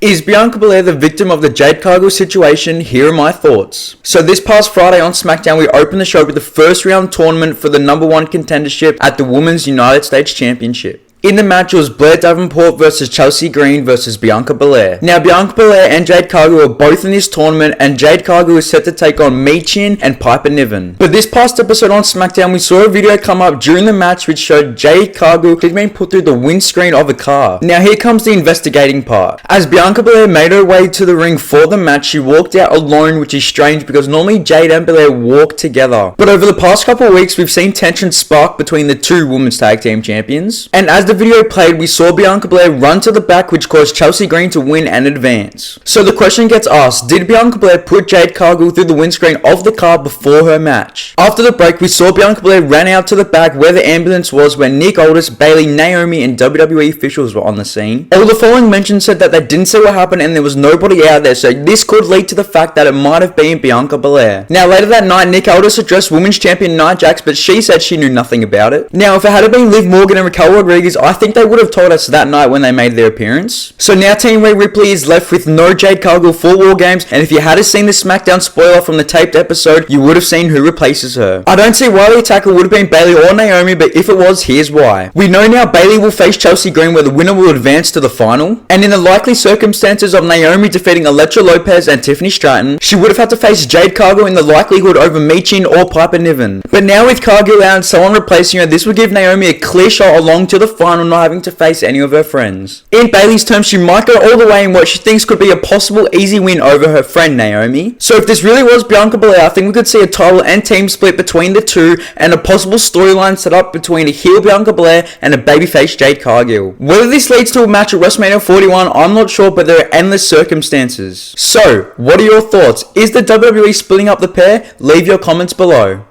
Is Bianca Belair the victim of the Jade Cargill situation? Here are my thoughts. So this past Friday on SmackDown, we opened the show with the first round tournament for the #1 contendership at the Women's United States Championship. In the match, it was Blair Davenport versus Chelsea Green versus Bianca Belair. Now, Bianca Belair and Jade Cargill are both in this tournament, and Jade Cargill is set to take on Michin and Piper Niven. But this past episode on SmackDown, we saw a video come up during the match which showed Jade Cargill had been put through the windscreen of a car. Now, here comes the investigating part. As Bianca Belair made her way to the ring for the match, she walked out alone, which is strange because normally Jade and Belair walk together. But over the past couple of weeks, we've seen tension spark between the two women's tag team champions. And as the video played, we saw Bianca Belair run to the back, which caused Chelsea Green to win and advance. So the question gets asked, did Bianca Belair put Jade Cargill through the windscreen of the car before her match? After the break, we saw Bianca Belair ran out to the back where the ambulance was, where Nick Aldis, Bayley, Naomi, and WWE officials were on the scene. All the following mentions said that they didn't see what happened and there was nobody out there, so this could lead to the fact that it might have been Bianca Belair. Now later that night, Nick Aldis addressed Women's Champion Nia Jax, but she said she knew nothing about it. Now if it had been Liv Morgan and Raquel Rodriguez, I think they would have told us that night when they made their appearance. So now Team Rhea Ripley is left with no Jade Cargill for War Games, and if you had seen the SmackDown spoiler from the taped episode, you would have seen who replaces her. I don't see why the attacker would have been Bayley or Naomi, but if it was, here's why. We know now Bayley will face Chelsea Green, where the winner will advance to the final, and in the likely circumstances of Naomi defeating Elektra Lopez and Tiffany Stratton, she would have had to face Jade Cargill in the likelihood over Michin or Piper Niven. But now with Cargill out and someone replacing her, this would give Naomi a clear shot along to the final, not having to face any of her friends. In Bayley's terms, she might go all the way in what she thinks could be a possible easy win over her friend Naomi. So if this really was Bianca Belair, I think we could see a title and team split between the two, and a possible storyline set up between a heel Bianca Belair and a babyface Jade Cargill. Whether this leads to a match at WrestleMania 41, I'm not sure, but there are endless circumstances. So, what are your thoughts? Is the WWE splitting up the pair? Leave your comments below.